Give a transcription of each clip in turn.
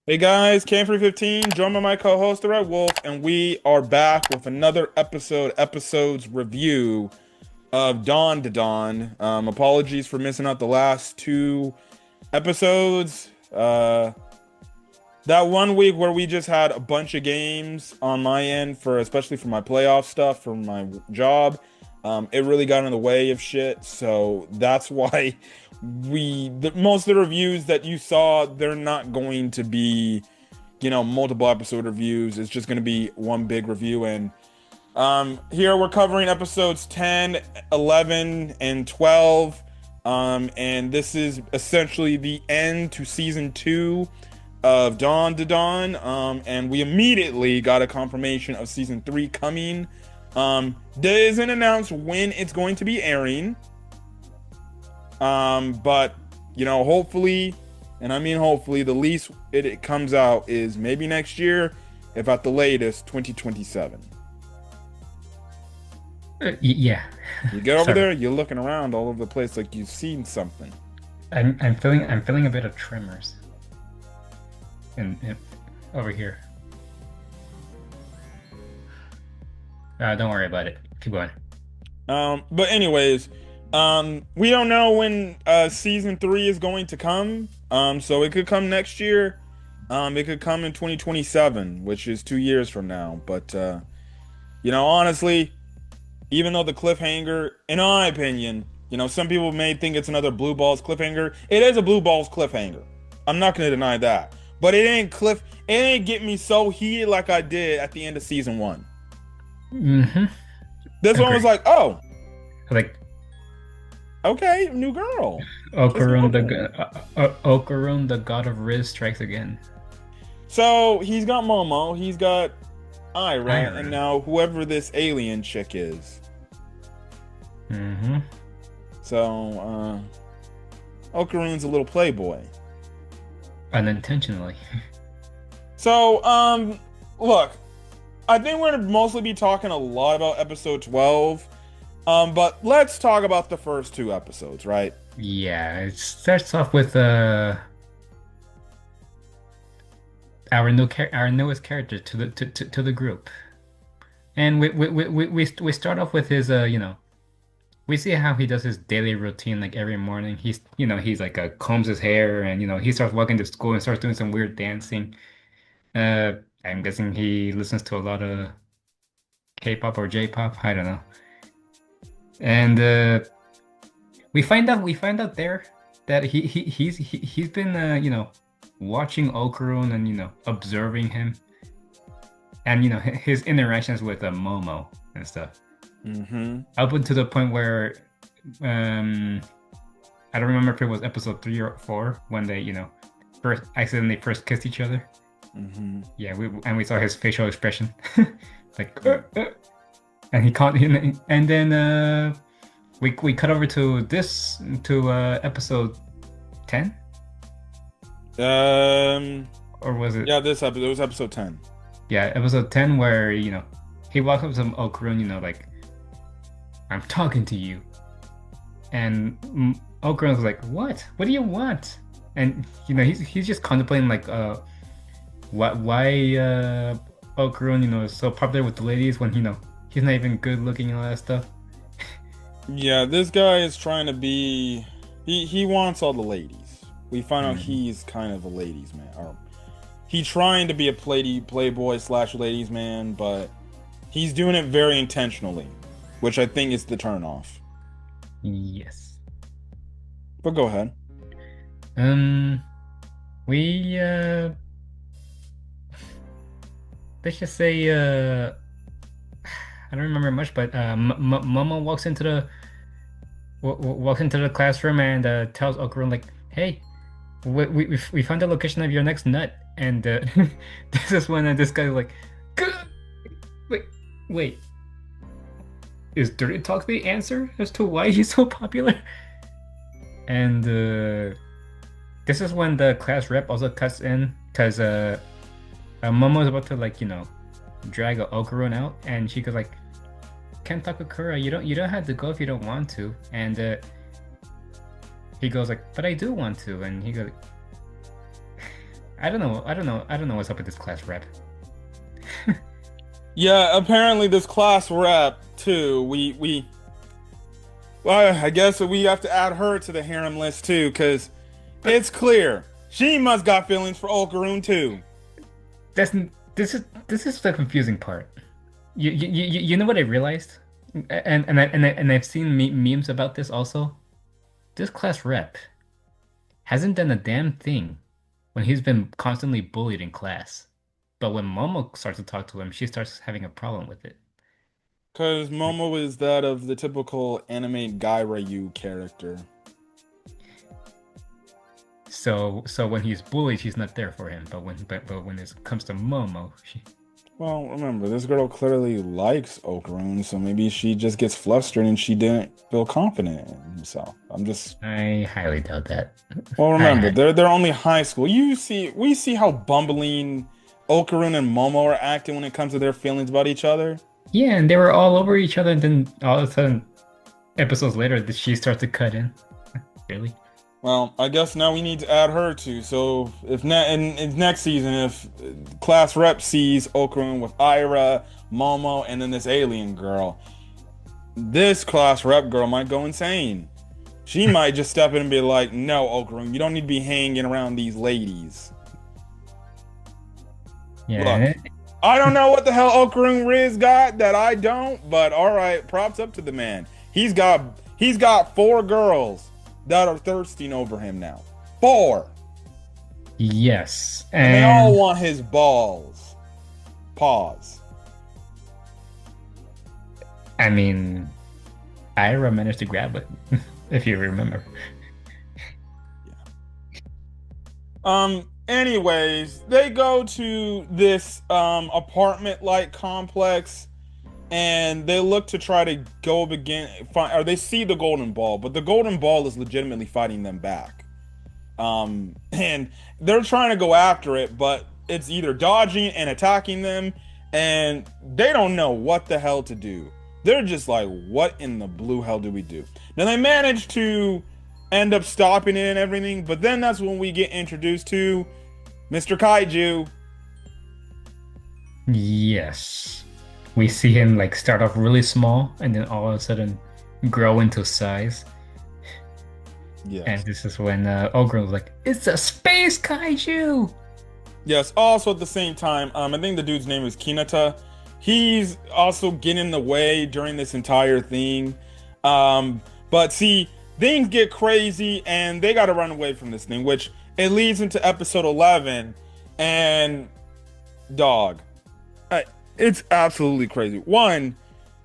Hey guys, Cam315, joined by my co-host, the Red Wolf, and we are back with another episode's review of Dawn to Dawn. Apologies for missing out the last two episodes. That one week where we just had a bunch of games on my end especially for my playoff stuff for my job. It really got in the way of shit, so that's why most of the reviews that you saw, they're not going to be, multiple episode reviews. It's just going to be one big review. And here we're covering episodes 10, 11, and 12. And this is essentially the end to season 2 of Dawn to Dawn. And we immediately got a confirmation of season 3 coming. There isn't announced when it's going to be airing. But hopefully, and I mean hopefully, the least it comes out is maybe next year, if at the latest 2027. Yeah. You get over Sorry. there, you're looking around all over the place like you've seen something. I'm feeling a bit of tremors in over here. Don't worry about it. Keep going. But anyways, we don't know when season 3 is going to come. So it could come next year. It could come in 2027, which is 2 years from now. But honestly, even though the cliffhanger, in my opinion, some people may think it's another Blue Balls cliffhanger. It is a Blue Balls cliffhanger. I'm not gonna deny that. But it ain't get me so heated like I did at the end of season 1. Mm-hmm. This one was Agree. like, oh, Like okay, new girl. Just Okarun normal. Okarun, the god of Riz, strikes again. So he's got Momo, he's got Ira, and Iron. now whoever this alien chick is. Mm-hmm. So, Okarun's a little playboy. Unintentionally. So, look, I think we're gonna mostly be talking a lot about episode 12. But let's talk about the first two episodes, right? Yeah. It starts off with our newest character to the group, and we start off with his we see how he does his daily routine like every morning. He's like combs his hair and he starts walking to school and starts doing some weird dancing. Uh, I'm guessing he listens to a lot of K-pop or J-pop. I don't know. And we find out there that he's been watching Okarun and observing him and his interactions with Momo and stuff Mm-hmm. up until the point where um I don't remember if it was episode 3 or 4 when they first kissed each other. Mm-hmm. Yeah, we saw his facial expression, like, and he caught him, and then we cut over to episode 10, Um, or was it? yeah, this episode, it was episode 10. Yeah, episode 10 where he walks up to Okarun, like, I'm talking to you, and Okarun's like, what do you want? And he's just contemplating like why Okarun is so popular with the ladies when he's not even good looking and all that stuff. Yeah, this guy is trying to be. He wants all the ladies. We find out Mhm. he's kind of a ladies man. Or he's trying to be a playboy slash ladies man, but he's doing it very intentionally, which I think is the turnoff. Yes. But go ahead. Um, we let's just say I don't remember much, but Momo walks into the classroom and tells Okarun like, "Hey, we found the location of your next nut." And this is when this guy's like, "Gah!" wait, wait, is Dirty Talk the answer as to why he's so popular? And this is when the class rep also cuts in because Momo's about to like drag Okarun out, and she goes like, "Kentakakura, you don't have to go if you don't want to." And he goes like, "But I do want to." And he goes, I don't know what's up with this class rep. Yeah, apparently this class rep too. Well, I guess we have to add her to the harem list too, because But it's clear she must got feelings for Okaroon too. that's this is the confusing part. You know what I realized, and I've seen memes about this also. This class rep hasn't done a damn thing when he's been constantly bullied in class. But when Momo starts to talk to him, she starts having a problem with it. Because Momo is that of the typical anime Guy Ryu character. So when he's bullied, she's not there for him. But when it comes to Momo, Well, remember, this girl clearly likes Okaroon, so maybe she just gets flustered and she didn't feel confident in himself. I highly doubt that. Well, remember, I, they're only high school. We see how bumbling Okaroon and Momo are acting when it comes to their feelings about each other. yeah, and they were all over each other, and then all of a sudden, episodes later, she starts to cut in. Really? Well, I guess now we need to add her too. So if in next season, if class rep sees Okaroon with Ira, Momo, and then this alien girl, this class rep girl might go insane. She might just step in and be like, "No, Okaroon, you don't need to be hanging around these ladies." Look, Yeah. I don't know what the hell Okaroon Riz got that I don't, but all right, props up to the man. He's got four girls that are thirsting over him now. Four. Yes, And they all and want his balls. Pause. I mean, Ira managed to grab it, if you remember. Anyways, they go to this apartment like complex and they look to try to go again find or they see the golden ball, but the golden ball is legitimately fighting them back. And they're trying to go after it, but it's either dodging and attacking them, and they don't know what the hell to do. They're just like, what in the blue hell do we do? Now they manage to end up stopping it and everything, but then that's when we get introduced to Mr. Kaiju. Yes. We see him like start off really small and then all of a sudden grow into size. And Yes. this is when Ogre was like, "It's a space kaiju!" Yes, also at the same time, I think the dude's name is Kinata. He's also getting in the way during this entire thing. But see, things get crazy and they gotta run away from this thing, which it leads into episode 11. And dog, it's absolutely crazy. One,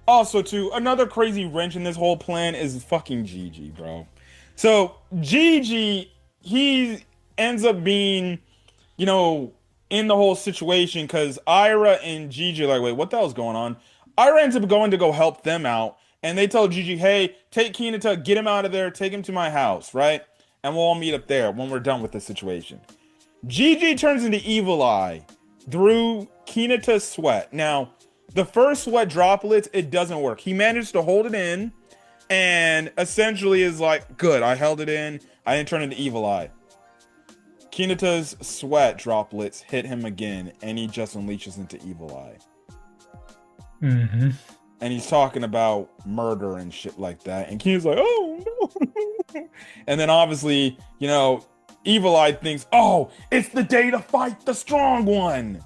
also two, another crazy wrench in this whole plan is fucking Gigi, bro. So Gigi, he ends up being you know, in the whole situation because Ira and Gigi are like, wait, what the hell's going on? Ira ends up going to go help them out, and they tell Gigi, hey, take Kinata, get him out of there, take him to my house, right? And we'll all meet up there when we're done with the situation. Gigi turns into Evil Eye through Kinata's sweat. Now, the first sweat droplets, it doesn't work. He managed to hold it in and essentially is like, good, I held it in. I didn't turn into Evil Eye. Kinata's sweat droplets hit him again, and he just unleashes into Evil Eye. Mm-hmm. And he's talking about murder and shit like that. And Kinata's like, oh no. And then obviously, Evil Eye thinks, oh, it's the day to fight the strong one.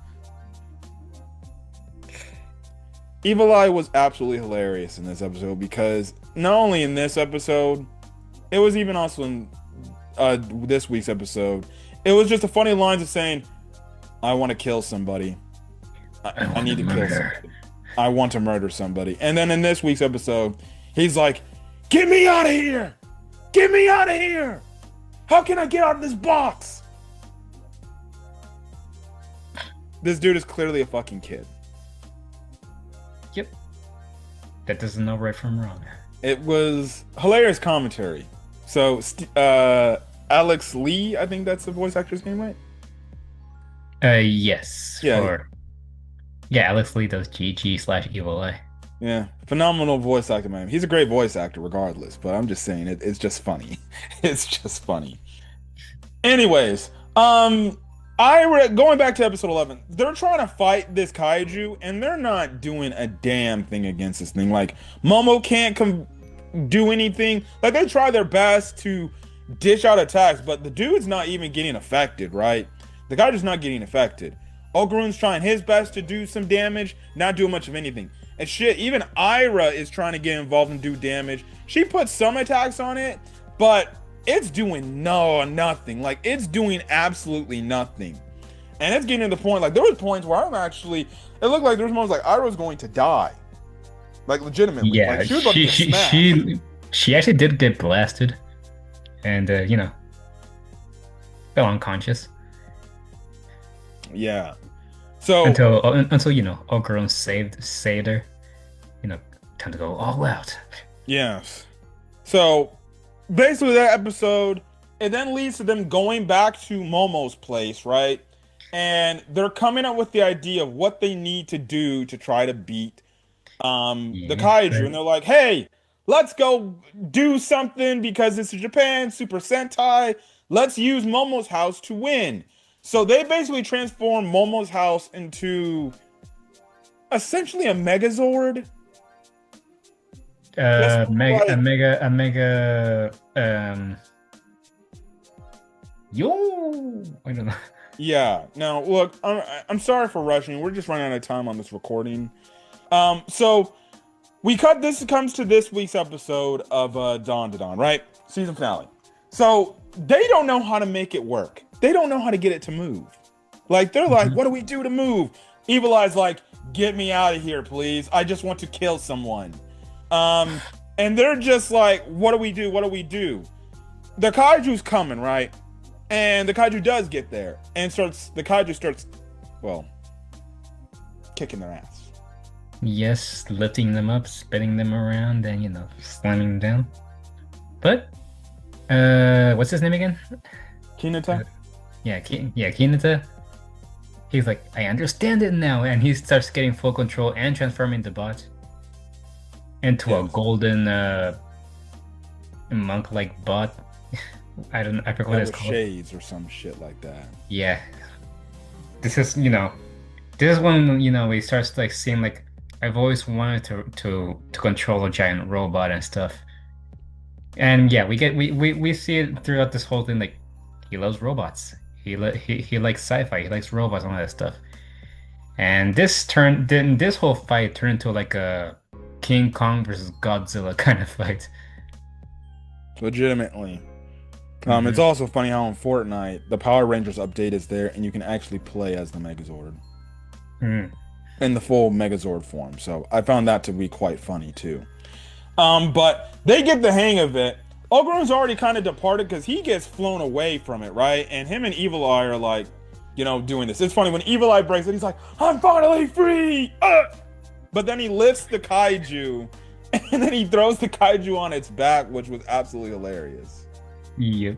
Evil Eye was absolutely hilarious in this episode because not only in this episode, it was even also in this week's episode. It was just a funny lines of saying, I want to kill somebody. I need to kill somebody. I want to murder somebody. And then in this week's episode, he's like, get me out of here! Get me out of here! How can I get out of this box? This dude is clearly a fucking kid. Yep. That doesn't know right from wrong. It was hilarious commentary. So, Alex Lee, I think that's the voice actor's name, right? Yes. Yeah. Yeah, Alex Lee does GG / Evil Eye. Yeah, phenomenal voice actor, man. He's a great voice actor, regardless. But I'm just saying, it's just funny. It's just funny. Anyways, Going back to episode 11, they're trying to fight this kaiju, and they're not doing a damn thing against this thing. Like Momo can't do anything. Like they try their best to dish out attacks, but the dude's not even getting affected, right? The kaiju's not getting affected. Okarun's trying his best to do some damage, not doing much of anything. And shit, even Ira is trying to get involved and do damage. She puts some attacks on it, but it's doing nothing. Like it's doing absolutely nothing. And it's getting to the point, like there was points where it looked like there was moments like Ira was going to die. Like legitimately. Yeah, Like she was about to get smashed. she actually did get blasted, and fell unconscious. Yeah. So until Okarun saved her. Time to go all out. yes. So basically that episode, it then leads to them going back to Momo's place, right? And they're coming up with the idea of what they need to do to try to beat the kaiju. And they're like, hey, let's go do something because this is Japan, Super Sentai. Let's use Momo's house to win. So they basically transform Momo's house into essentially a Megazord. A mega yo, I don't know. Yeah. Now, look, I'm sorry for rushing. We're just running out of time on this recording. So this comes to this week's episode of Dawn to Dawn, right? Season finale. So they don't know how to make it work. They don't know how to get it to move. Like they're like, what do we do to move? Evil Eye's like, get me out of here, please. I just want to kill someone. And they're just like, what do we do? What do we do? The kaiju's coming, right? And the kaiju does get there and the kaiju starts, well, kicking their ass. Yes, lifting them up, spinning them around, and slamming them down. But what's his name again? Kinata? Kinata. He's like, I understand it now, and he starts getting full control and transforming the bot into a golden monk-like bot. I forgot what it's called. Shades or some shit like that. Yeah. This is when he starts like seeing like, I've always wanted to control a giant robot and stuff. And yeah, we see it throughout this whole thing. Like, he loves robots. He likes sci-fi. He likes robots and all that stuff. And this whole fight turned into like a King Kong versus Godzilla kind of fight. Legitimately. It's also funny how in Fortnite the Power Rangers update is there and you can actually play as the Megazord in the full Megazord form. So I found that to be quite funny too. But they get the hang of it. Okarun's already kind of departed because he gets flown away from it, right? And him and Evil Eye are like, doing this. It's funny when Evil Eye breaks it, he's like, I'm finally free! But then he lifts the kaiju and then he throws the kaiju on its back, which was absolutely hilarious. Yep.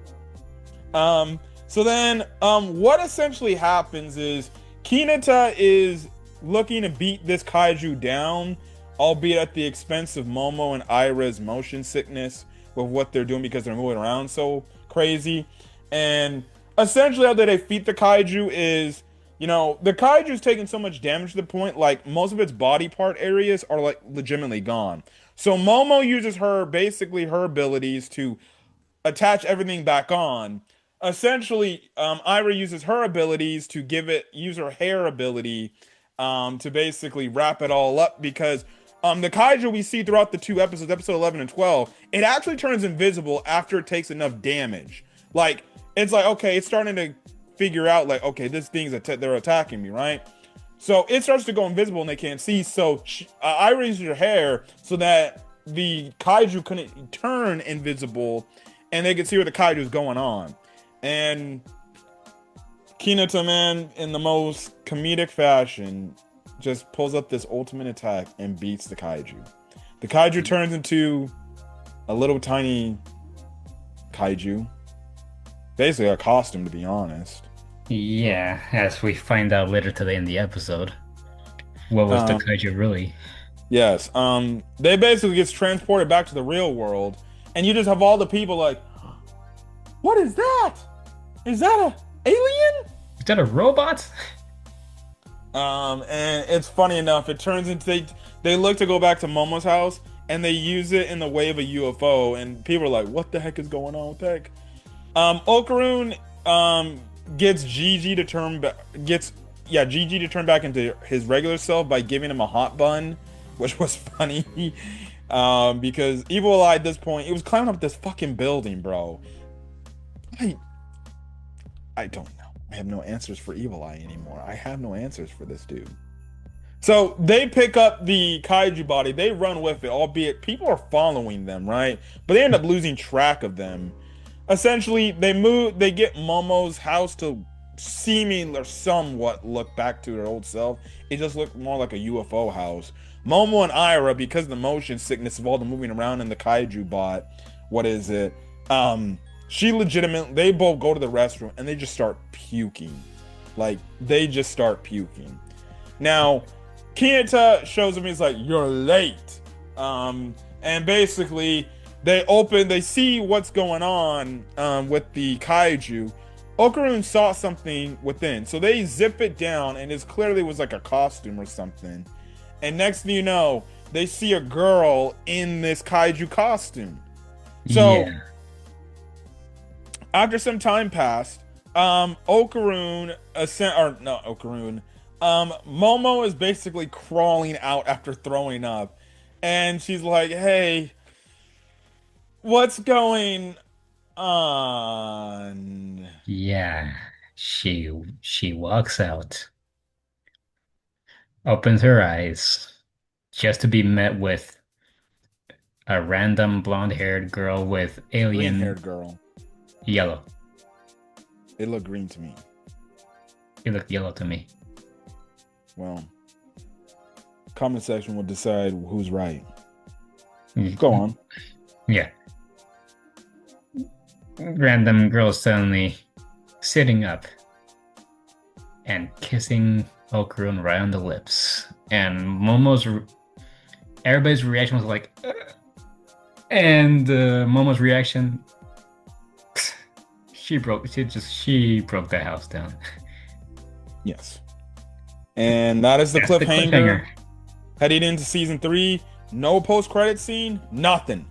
So then, what essentially happens is Kinata is looking to beat this kaiju down, albeit at the expense of Momo and Ira's motion sickness with what they're doing because they're moving around so crazy. And essentially how they defeat the kaiju is, the kaiju's taking so much damage to the point, like most of its body part areas are like legitimately gone. So Momo uses her abilities to attach everything back on. Essentially, Ira uses her abilities to use her hair ability to basically wrap it all up because the kaiju we see throughout the two episodes, episode 11 and 12, it actually turns invisible after it takes enough damage. Like, it's like, okay, it's starting to figure out like, okay, this thing's they're attacking me, right? So it starts to go invisible and they can't see. So Ira uses her hair so that the kaiju couldn't turn invisible and they could see what the kaiju is going on. And Kinata, man, in the most comedic fashion, just pulls up this ultimate attack and beats the kaiju. The kaiju turns into a little tiny kaiju. Basically a costume, to be honest. Yeah, as we find out later today in the episode. What was the kaiju really? Yes. They basically gets transported back to the real world, and you just have all the people like, what is that? Is that a alien? that a robot? And it's funny enough, it turns into they look to go back to Momo's house and they use it in the way of a UFO, and people are like, "What the heck is going on with that?" Okarun gets Gigi to turn back gets yeah Gigi to turn back into his regular self by giving him a hot bun, which was funny. Because Evil Eye at this point, it was climbing up this fucking building, bro. I I don't know. I have no answers for Evil Eye anymore. I have no answers for this dude. So they pick up the kaiju body, they run with it, albeit people are following them, right? But they end up losing track of them. Essentially, they get Momo's house to seeming or somewhat look back to their old self. It just looked more like a UFO house. Momo and Ira, because of the motion sickness of all the moving around in the kaiju bot, what is it? She legitimately, they both go to the restroom and they just start puking. Like, they just start puking. Now, Kinata shows him, he's like, "You're late." And basically, they see what's going on with the kaiju. Okarun saw something within, so they zip it down, and it clearly was like a costume or something. And next thing you know, they see a girl in this kaiju costume. So Yeah. after some time passed, Okarun ascent or no Okarun, Momo is basically crawling out after throwing up, and she's like, "Hey, what's going on?" Yeah. She walks out, opens her eyes, just to be met with a random blonde-haired girl with alien Green-haired girl. yellow. It looked green to me. It looked yellow to me. Well, comment section will decide who's right. Mm. Go on. Yeah. Random girl suddenly sitting up and kissing Okarun right on the lips. And everybody's reaction was like, "Ugh." And Momo's reaction, she broke the house down. Yes. And that is the That's the cliffhanger. cliffhanger. Heading into season 3, no post-credit scene, nothing.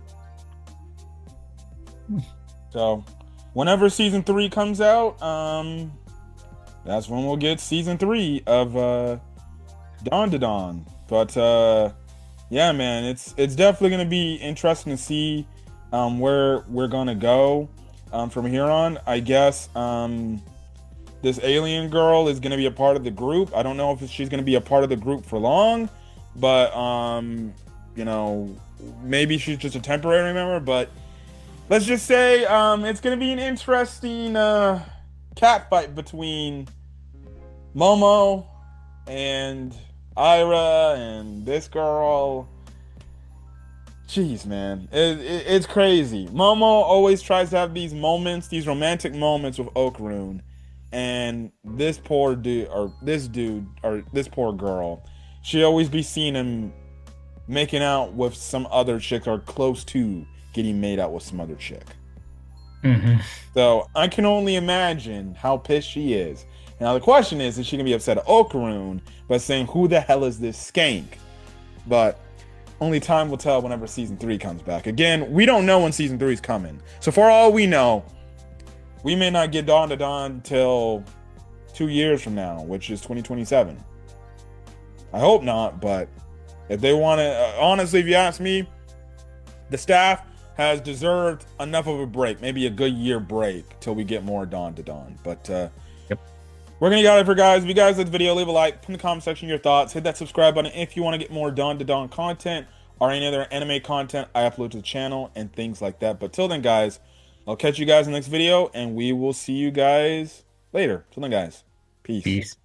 So, whenever season 3 comes out, that's when we'll get season 3 of Dawn to Dawn. But yeah, man, it's definitely gonna be interesting to see where we're gonna go from here on. I guess this alien girl is gonna be a part of the group. I don't know if she's gonna be a part of the group for long, but you know, maybe she's just a temporary member. But let's just say it's gonna be an interesting cat fight between Momo and Ira and this girl. Jeez, man, it's crazy. Momo always tries to have these moments, these romantic moments with Okarun, and this poor dude, or this dude, or this poor girl, she always be seeing him making out with some other chick or close to getting made out with some other chick. Hmm. So I can only imagine how pissed she is. Now the question is she gonna be upset at Okarun by saying, "Who the hell is this skank?" But only time will tell whenever season 3 comes back. Again, we don't know when season 3 is coming. So for all we know, we may not get Dawn to Dawn till 2 years from now, which is 2027. I hope not, but if they want to, honestly, if you ask me, the staff has deserved enough of a break, maybe a good year break, till we get more Dawn to Dawn. But Yep. we're gonna get it for guys. If you guys like the video, leave a like, put in the comment section your thoughts, hit that subscribe button if you want to get more Dawn to Dawn content or any other anime content I upload to the channel and things like that. But till then, guys, I'll catch you guys in the next video, and we will see you guys later. Till then, guys, peace. Peace.